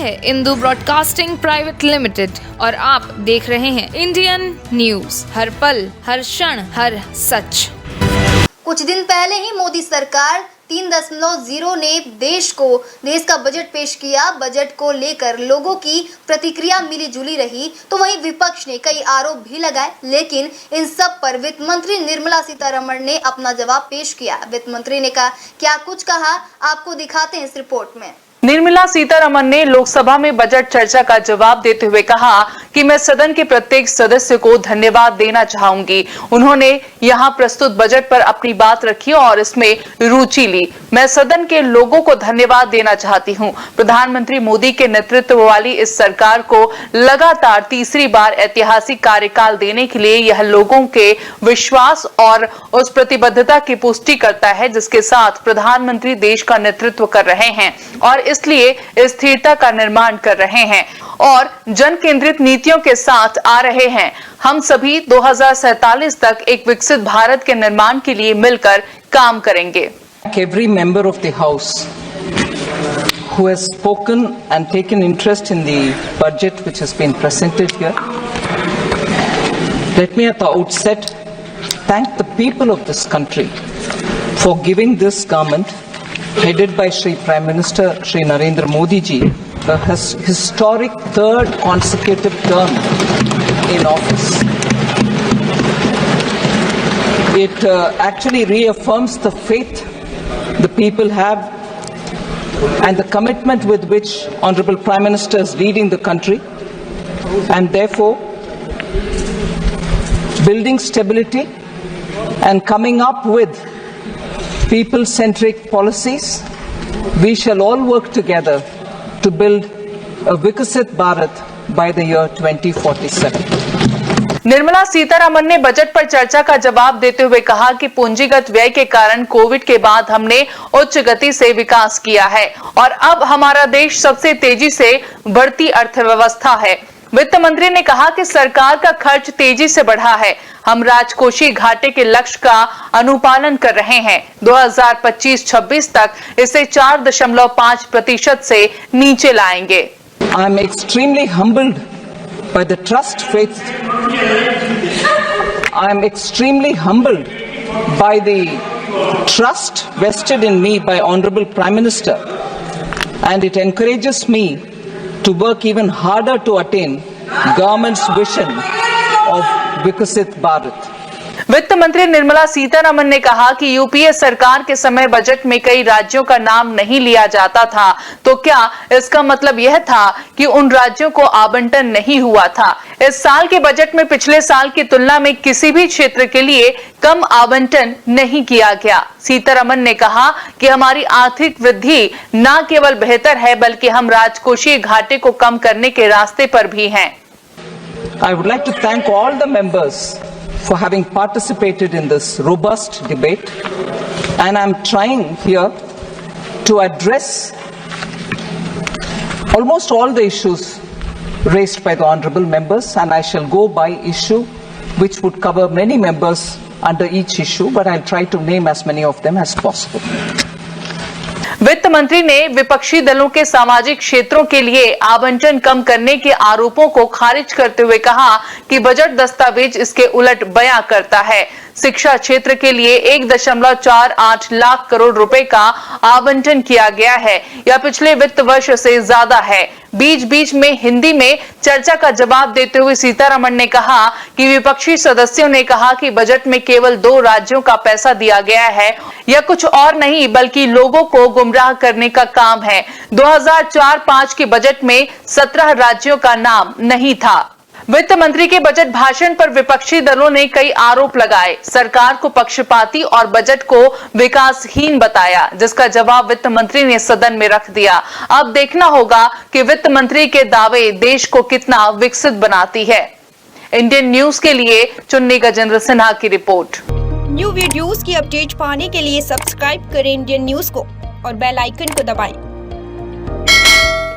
है Indu broadcasting private limited और आप देख रहे हैं इंडियन न्यूज, हर पल, हर क्षण, हर सच। कुछ दिन पहले ही मोदी सरकार 3.0 ने देश का बजट पेश किया। बजट को लेकर लोगों की प्रतिक्रिया मिली जुली रही, तो वहीं विपक्ष ने कई आरोप भी लगाए, लेकिन इन सब पर वित्त मंत्री निर्मला सीतारमण ने अपना जवाब पेश किया। वित्त मंत्री ने क्या कुछ कहा, आपको दिखाते हैं इस रिपोर्ट में। निर्मला सीतारमण ने लोकसभा में बजट चर्चा का जवाब देते हुए कहा कि मैं सदन के प्रत्येक सदस्य को धन्यवाद देना चाहूंगी। उन्होंने यहां प्रस्तुत बजट पर अपनी बात रखी और इसमें रुचि ली। मैं सदन के लोगों को धन्यवाद देना चाहती हूं। प्रधानमंत्री मोदी के नेतृत्व वाली इस सरकार को लगातार तीसरी बार ऐतिहासिक कार्यकाल देने के लिए यह लोगों के विश्वास और उस प्रतिबद्धता की पुष्टि करता है जिसके साथ प्रधानमंत्री देश का नेतृत्व कर रहे हैं और इसलिए स्थिरता का निर्माण कर रहे हैं और जन केंद्रित नीतियों के साथ आ रहे हैं। हम सभी 2047 तक एक विकसित भारत के निर्माण के लिए मिलकर काम करेंगे। Every member of the House who has spoken and taken interest in the budget which has been presented here. Let me at the outset thank the people of this country for giving this government headed by Shri Prime Minister Shri Narendra Modi ji a historic third consecutive term in office. It actually reaffirms the faith the people have and the commitment with which Honorable Prime Minister is leading the country, and therefore building stability and coming up with people-centric policies. We shall all work together to build a Viksit Bharat by the year 2047. Nirmala Sitharaman ने budget पर चर्चा का जवाब देते हुए कहा कि पूंजीगत व्यय के कारण कोविड के बाद हमने उच्च गति से विकास किया है और अब हमारा देश सबसे तेजी से बढ़ती अर्थव्यवस्था है। वित्त मंत्री ने कहा कि सरकार का खर्च तेजी से बढ़ा है। हम राजकोषीय घाटे के लक्ष्य का अनुपालन कर रहे हैं। 2025-26 तक इसे 4.5% से नीचे लाएंगे। I am extremely humbled by the trust faith. I am extremely humbled by the trust vested in me by Honorable Prime Minister, and it encourages me to work even harder to attain government's vision of Viksit Bharat. वित्त मंत्री निर्मला सीतारमण ने कहा कि UPA सरकार के समय budget में कई राज्यों का नाम नहीं लिया जाता था, तो क्या इसका मतलब यह था कि उन राज्यों को आवंटन नहीं हुआ था? इस साल के बजट में पिछले साल की तुलना में किसी भी क्षेत्र के लिए कम आवंटन नहीं किया गया। सीतारमण ने कहा कि हमारी आर्थिक वृद्धि न केवल बेहतर है बल्कि हम राजकोषीय घाटे को कम करने के रास्ते पर भी हैं। I would like to thank all the members for having participated in this robust debate, and I'm trying here to address almost all the issues raised by the honorable members, and I shall go by issue which would cover many members under each issue, but I'll try to name as many of them as possible. वित्त मंत्री ने विपक्षी दलों के सामाजिक क्षेत्रों के लिए आवंटन कम करने के आरोपों को खारिज करते हुए कहा कि बजट दस्तावेज इसके उलट बयां करता है। शिक्षा क्षेत्र के लिए 1.48 लाख करोड़ रुपए का आवंटन किया गया है, यह पिछले वित्त वर्ष से ज्यादा है। बीच बीच में हिंदी में चर्चा का जवाब देते हुए सीतारमण ने कहा कि विपक्षी सदस्यों ने कहा कि बजट में केवल 2 राज्यों का पैसा दिया गया है, यह कुछ और नहीं बल्कि लोगों को गुमराह करने का काम है। 2004-05 के बजट में 17 राज्यों का नाम नहीं था। वित्त मंत्री के बजट भाषण पर विपक्षी दलों ने कई आरोप लगाए, सरकार को पक्षपाती और बजट को विकासहीन बताया, जिसका जवाब वित्त मंत्री ने सदन में रख दिया। अब देखना होगा कि वित्त मंत्री के दावे देश को कितना विकसित बनाती है। इंडियन न्यूज के लिए चुन्नी गजेंद्र सिन्हा की रिपोर्ट। न्यू वीडियोस की अपडेट पाने के लिए सब्सक्राइब करें इंडियन न्यूज को और बेल आइकन को दबाएं।